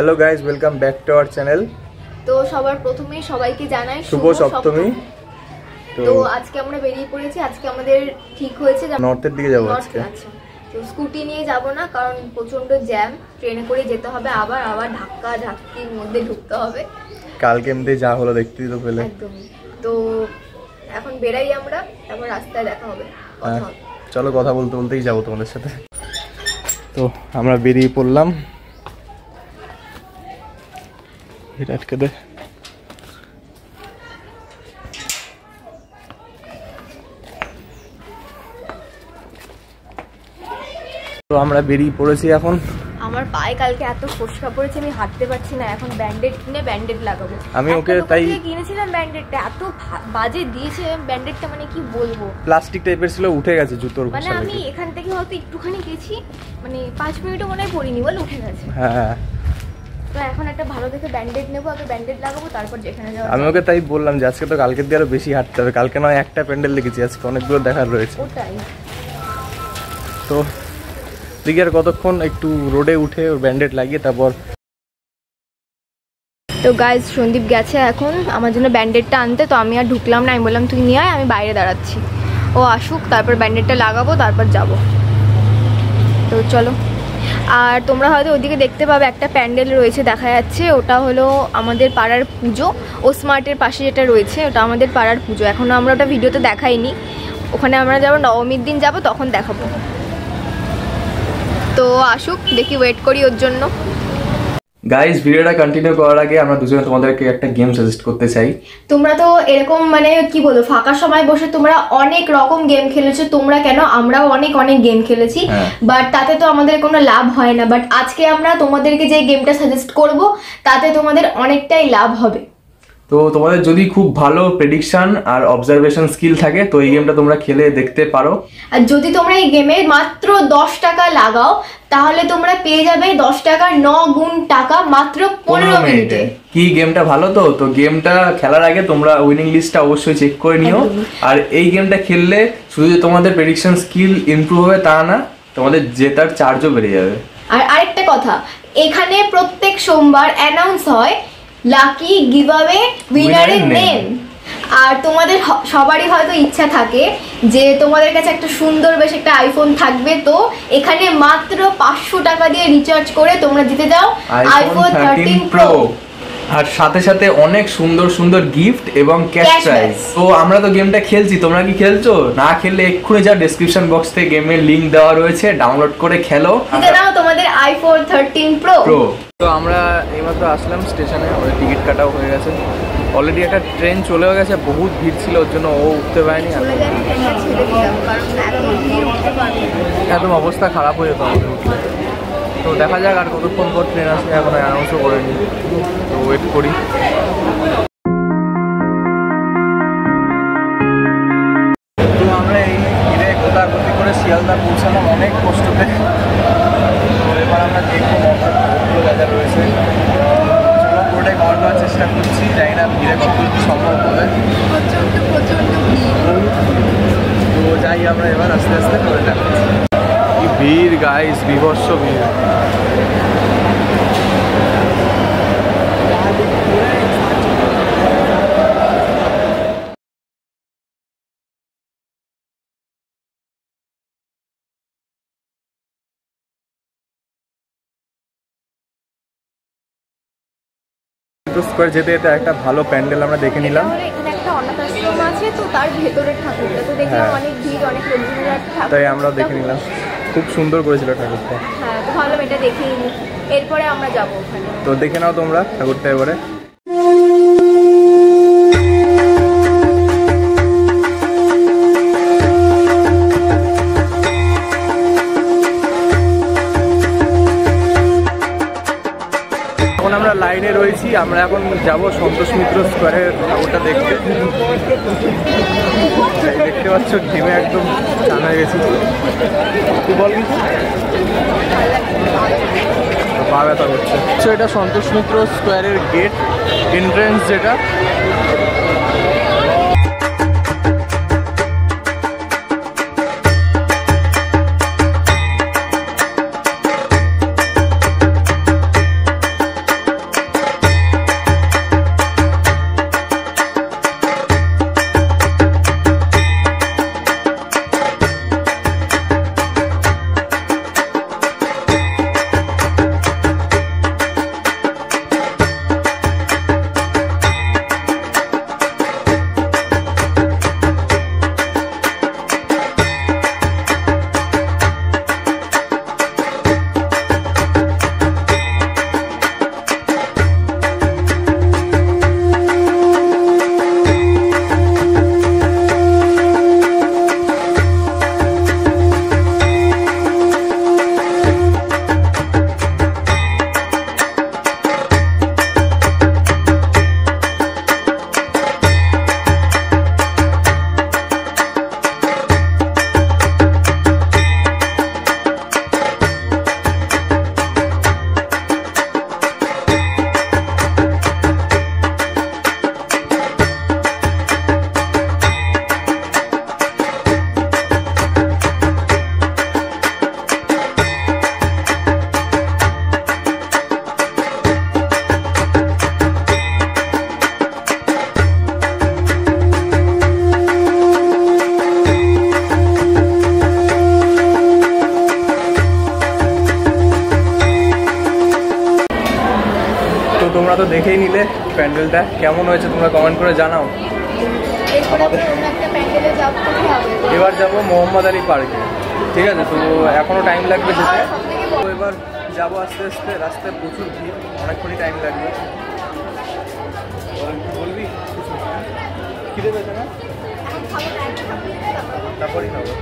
Hello guys, welcome back to our channel. তো সবার প্রথমে সবাইকে জানাই শুভ সপ্তমী। তো আজকে আমরা বেরিয়ে পড়েছি। আজকে আমাদের ঠিক হয়েছে নর্থের দিকে যাবো আজকে। আচ্ছা, তো স্কুটি নিয়ে যাব না, কারণ প্রচন্ড জ্যাম, ট্রেনে করে যেতে হবে, আবার ধাক্কা ধাক্কির মধ্যে ঢুকতে হবে। কালকে এমনি যা হলো দেখতেই তো পেলে। একদম। তো এখন বেরাই আমরা, তারপর রাস্তায় দেখা হবে। চলো, কথা বলতে বলতেই যাবো তোমাদের সাথে। তো আমরা বেরিয়ে পড়লাম। এটা আটকে দে। তো আমরা বেরিয়ে পড়েছি এখন। আমার পায়ে কালকে এত ফোসকা পড়েছে, আমি হাঁটতে পারছি না। এখন ব্যান্ডেড কিনে ব্যান্ডেড লাগাবো। আমি ওকে তাই কিনেছিলাম ব্যান্ডেডটা, এত বাজে দিয়েছে ব্যান্ডেডটা, মানে কি বলবো, প্লাস্টিক টাইপের ছিল, উঠে গেছে জুতোর। মানে আমি এখান থেকে হয়তো একটুখানি গেছি, মানে 5 মিনিটও মনে হয় পরিনি, বল উঠে গেছে। হ্যাঁ, তো এখন একটা ভালো দেখে ব্যান্ডেড নেবো, আগে ব্যান্ডেড লাগাবো, তারপর যেখানে যাবো। আমি ওকে তাই বললাম যে আজকে তো কালকের দিয়ে আরো বেশি হাঁটতে হবে। কালকে নয় একটা প্যান্ডেল দেখেছি, আজকে অনেকগুলো দেখার রয়েছে। ওটাই তো দেখি আর কতক্ষণ, একটু রোডে উঠে ব্যান্ডেড লাগিয়ে তারপর। তো গাইজ, সন্দীপ গেছে এখন আমার জন্য ব্যান্ডেডটা আনতে, তো আমি আর ঢুকলাম না। আমি বললাম তুই নিয়ে আয়, আমি বাইরে দাঁড়াচ্ছি, ও আসুক, তারপর ব্যান্ডেডটা লাগাবো, তারপর যাব। তো চলো। আর তোমরা হয়তো ওইদিকে দেখতে পাবে একটা প্যান্ডেল রয়েছে, দেখা যাচ্ছে, ওটা হলো আমাদের পাড়ার পুজো। ও স্মার্টের পাশে যেটা রয়েছে ওটা আমাদের পাড়ার পুজো। এখনও আমরা ওটা ভিডিওতে দেখাইনি, ওখানে আমরা যাবো নবমীর দিন যাব, তখন দেখাবো। তো আসুক, দেখি, ওয়েট করি ওর জন্য। গাইস, ভিডিওটা কন্টিনিউ করার আগে আমরা দুজনে তোমাদেরকে একটা গেম সাজেস্ট করতে চাই। তোমরা তো এরকম মানে কি বলবো, ফাঁকা সময় বসে তোমরা অনেক রকম গেম খেলেছো। তোমরা কেন, আমরাও অনেক গেম খেলেছি, বাট তাতে তো আমাদের কোনো লাভ হয় না। বাট আজকে আমরা তোমাদেরকে যে গেমটা সাজেস্ট করব, তাতে তোমাদের অনেকটাই লাভ হবে। তো তোমাদের যদি খুব ভালো প্রেডিকশন আর অবজারভেশন স্কিল থাকে, তো এই গেমটা তোমরা খেলে দেখতে পারো। আর যদি তোমরা এই গেমে মাত্র 10 টাকা লাগাও, তাহলে তোমরা পেয়ে যাবে 10 টাকার 9 গুণ টাকা মাত্র 15 মিনিটে। কি গেমটা ভালো। তো গেমটা খেলার আগে তোমরা উইনিং লিস্টটা অবশ্যই চেক করে নিও। আর এই গেমটা খেললে শুধু যে তোমাদের প্রেডিকশন স্কিল ইমপ্রুভ হবে তা না, তোমাদের জেতার চার্জও বেড়ে যাবে। আর আরেকটা কথা, এখানে প্রত্যেক সোমবার অ্যানাউন্স হয় লাকি গিভঅ্যাওয়ে উইনারের নেম। আর তোমাদের সবারই হয়তো ইচ্ছা থাকে যে তোমাদের কাছে একটা সুন্দর বেশ একটা আইফোন থাকবে। তো এখানে মাত্র 500 টাকা দিয়ে রিচার্জ করে তোমরা জিতে যাও আইফোন 13 প্রো। আর সাথে সাথে অনেক সুন্দর সুন্দর গিফট এবং ক্যাশ প্রাইজ। তো আমরা তো গেমটা খেলছি, তোমরা কি খেলছো? না খেললে এক্ষুনি যাও, ডেসক্রিপশন বক্স থেকে গেমের লিংক দেওয়া রয়েছে, ডাউনলোড করে খেলো, জিতে নাও তোমাদের আইফোন 13 প্রো। তো আমরা এইমাত্র আসলাম স্টেশনে, আমাদের টিকিট কাটাও হয়ে গেছে। অলরেডি একটা ট্রেন চলেও গেছে, বহুত ভিড় ছিল, ওর জন্য ও উঠতে পারেনি। একদম অবস্থা খারাপ হয়ে যেত আমাদের উঠলে। তো দেখা যাক আর কতক্ষণ পর ট্রেন আসে, এখন অ্যানাউন্সও করেনি, তো ওয়েট করি। তো আমরা এই ভিড়ে গোদাগতি করে শিয়ালদা পৌঁছালাম অনেক কষ্টতে। তো এবার আমরা দেখবো কতগুলো জায়গা রয়েছে, চলো পুরোটাই কভার করার চেষ্টা করছি। জানি না ভিড়ে কতটুকু সম্ভব হবে। তো যাই আমরা এবার আস্তে আস্তে করে দেখাচ্ছি। কি ভিড় গাইস, বিভৎস ভিড়। স্কোয়ার যেতে যেতে একটা ভালো প্যান্ডেল আমরা দেখে নিলাম। এখানে একটা অনাথ আশ্রম আছে, তো তার ভেতরে ঠাকুরটা, তো দেখলাম অনেক ভিড়, অনেক লোকজনের ঠাকুর, তাই আমরা দেখে নিলাম। খুব সুন্দর করেছিল ঠাকুরটা। হ্যাঁ, তো ভালো, এটা দেখেই নি, এরপরে আমরা যাবো ওখানে। তো দেখে নাও তোমরা ঠাকুরটা এবারে। এখন আমরা লাইনে রয়েছি, আমরা এখন যাব সন্তোষ মিত্র স্কোয়ারের ঠাকুরটা দেখতে। দেখতে পাচ্ছ ঘেমে একদম চান হয়ে গেছি। তুই বল কিছু। পা ব্যথা করছে। এটা সন্তোষ মিত্র স্কোয়ারের গেট এন্ট্রেন্স যেটা। দেখেই নিলে প্যান্ডেলটা কেমন হয়েছে তোমরা কমেন্ট করে জানাও। এবার যাবো মোহাম্মদ আলী পার্কে, ঠিক আছে? তো এখনও টাইম লাগবে যেতে। তো এবার যাবো আস্তে আস্তে, রাস্তায় প্রচুর ভিড়, অনেকক্ষণই টাইম লাগবে। বলবি খিদে পেয়েছে না? তারপরই খাবো।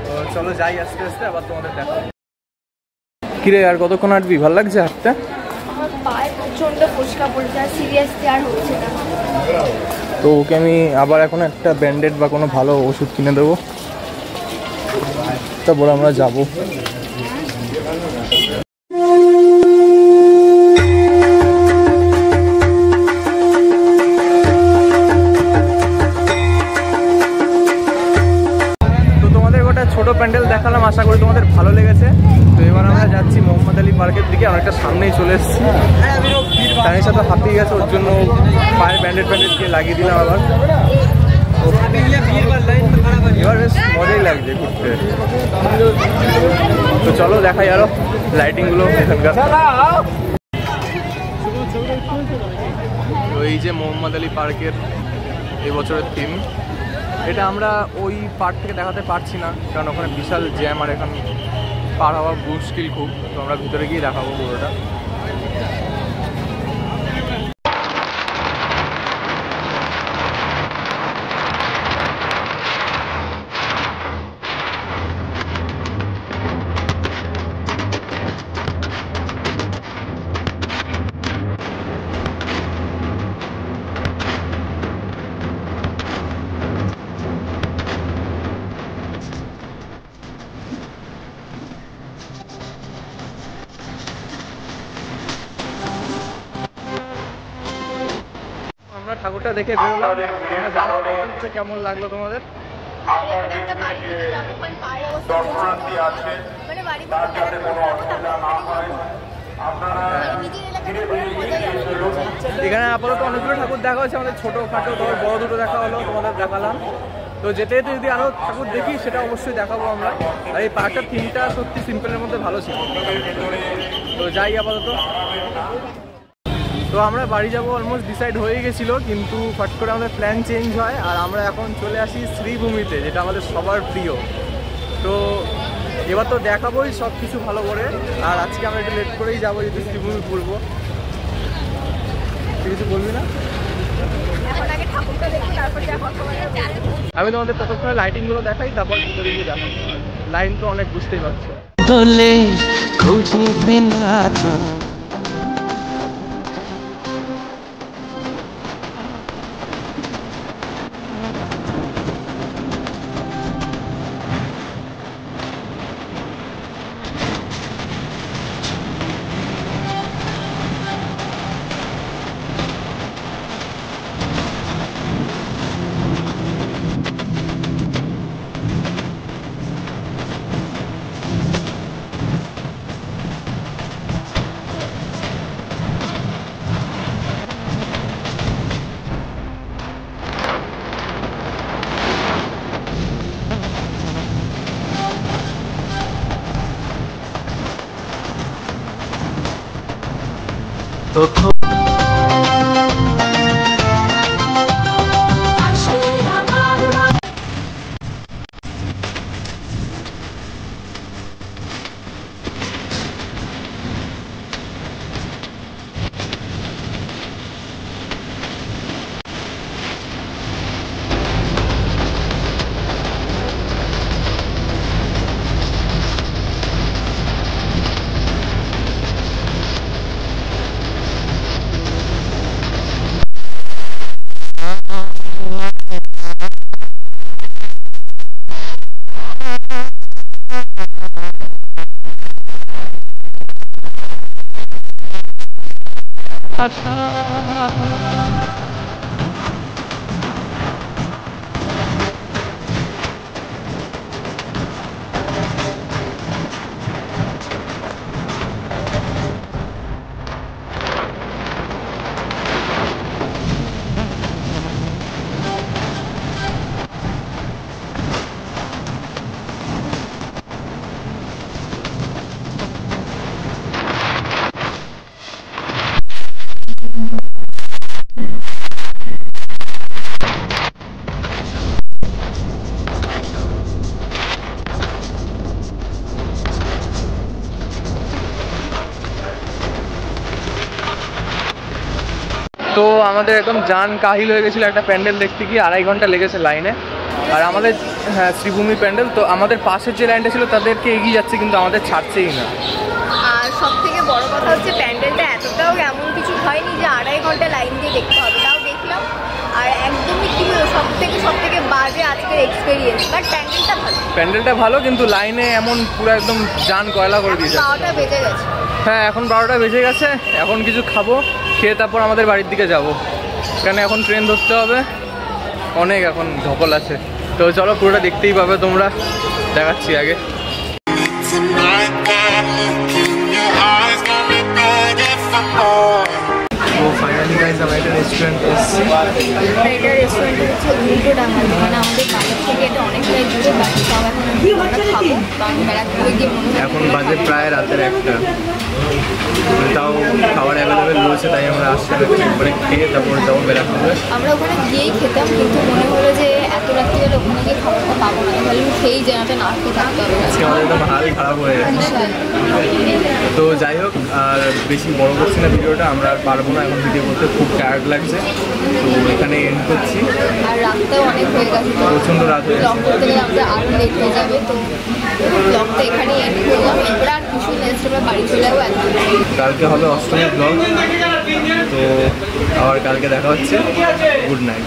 তো চলো যাই আস্তে আস্তে, আবার তোমাদের দেখাবো। কিরে আর কতক্ষণ হাঁটবি? ভালো লাগছে হাঁটতে? আমার পায়ে প্রচন্ড ফোসকা পড়েছে, আর সিরিয়াসলি আর হচ্ছে না। তো ওকে আমি আবার এখন একটা ব্যান্ডেড বা কোনো ভালো ওষুধ কিনে দেবো, তারপর আমরা যাবো। ছোট প্যান্ডেল দেখালাম, আশা করি তোমাদের ভালো লেগেছে। তো এবার আমরা যাচ্ছি মোহাম্মদ আলী পার্কের দিকে, অনেকটা সামনেই চলে এসেছি। তার সাথে হাঁপিয়ে গেছে, ওর জন্য পায়ের ব্যান্ডেড দিয়ে লাগিয়ে দিলাম আবার। এবার বেশ মজাই লাগছে ঘুরতে। তো চলো দেখাই আরো লাইটিংগুলো এখানকার। তো এই যে মোহাম্মদ আলী পার্কের এবছরের থিম, এটা আমরা ওই পার্ক থেকে দেখাতে পারছি না, কারণ ওখানে বিশাল জ্যাম আর এখানে পার হওয়া মুশকিল খুব। তো আমরা ভিতরে গিয়ে দেখাবো পুরোটা। আমরা ঠাকুরটা দেখে বেরোলাম, কেমন লাগলো তোমাদের? এখানে আপাতত অনেকগুলো ঠাকুর দেখা হচ্ছে, আমাদের ছোটো খাটো তোমার বড় দুটো দেখা হলো, তোমাদের দেখালাম। তো যেতে যেতে যদি আরও ঠাকুর দেখি সেটা অবশ্যই দেখাবো আমরা। আর এই পার্কটার থিমটা সত্যি সিম্পলের মধ্যে ভালো ছিল। তো যাই আপাতত। তো আমরা বাড়ি যাবো অলমোস্ট ডিসাইড হয়ে গেছিলো, কিন্তু ফট করে আমাদের প্ল্যান চেঞ্জ হয় আর আমরা এখন চলে আসি শ্রীভূমিতে, যেটা আমাদের সবার প্রিয়। তো এবার তো দেখাবোই সব কিছু ভালো করে, আর আজকে আমরা একটু লেট করেই যাবো, যেহেতু শ্রীভূমি ঘুরবো। কিছু বলবি না? আমি তোমাদের ততক্ষণে লাইটিংগুলো দেখাই, তারপর ভিতরে গিয়ে দেখাবো। লাইন তো অনেক, বুঝতেই পারছো। তো আমাদের একদম জান কাহিল হয়ে গেছিলো একটা প্যান্ডেল দেখতে গিয়ে, 2.5 ঘন্টা লেগেছে লাইনে। আর আমাদের হ্যাঁ শ্রীভূমি প্যান্ডেল, তো আমাদের পাশের যে লাইনটা ছিল তাদেরকে এগিয়ে যাচ্ছে, কিন্তু আমাদের ছাড়ছেই না। আর সব থেকে বড় কথা হচ্ছে প্যান্ডেলটা এতটাও এমন কিছু হয়নি যে 2.5 ঘন্টা লাইন দিয়ে দেখতে হবে, তাও দেখলাম। আর একদমই কি বলবো, সব থেকে বাজে আজকের এক্সপিরিয়েন্স। বাট প্যান্ডেলটা ভালো, কিন্তু লাইনে এমন পুরো একদম জান কয়লা করে দিয়েছে। 12টা বেজে গেছে। হ্যাঁ এখন 12টা বেজে গেছে। এখন কিছু খাবো, খেয়ে তারপর আমাদের বাড়ির দিকে যাব, কারণ এখন ট্রেন ধরতে হবে, অনেক এখন ধকল আছে। তো চলো পুরোটা দেখতেই পাবে তোমরা, দেখাচ্ছি আগে। তো ফাইনালি গাইজ আমরা একটা রেস্টুরেন্টে এসেছি। এটা রেস্টুরেন্ট হচ্ছে উল্টোডাঙ্গা, মানে আমাদের বাজার থেকে এটা অনেকটাই দূরে। বাকি সব এখন আমরা খাবো, কারণ ব্যারাকপুরে গিয়ে মনে হয় এখন বাজে প্রায় রাতের 1টা, তাও খাবার অ্যাভেলেবেল রয়েছে, তাই আমরা আসছি একবারে খেয়ে তারপরে যাবো ব্যারাকপুরে। আমরা ওখানে গিয়েই খেতাম, কিন্তু মনে হলো যে এত রাত্রি গেলে ওখানে গিয়ে খাবারটা পাবো না, তাহলে খেয়েই যেন না খেয়ে থাকতে হবে। আজকে আমাদের একদম হালই খারাপ হয়ে গেছে। তো যাই হোক, আর বেশি বড় করছি না ভিডিওটা, আমরা আর পারবো না এখন ভিডিও করতে, খুব টায়ার্ড লাগছে। তো এখানে এন্ড করছি। আর রাতটাও অনেক হয়ে গেছে, প্রচণ্ড রাত হয়ে ব্লগ করতে গেলে আমাদের আরও লেট হয়ে যাবে। তো ব্লগটা এখানেই এন্ড করলাম, এরপরে আর কিছু নেক্সট আমরা বাড়ি চলে যাবো একদম। কালকে হবে অষ্টমীর ব্লগ, তো আবার কালকে দেখা হচ্ছে। Good night.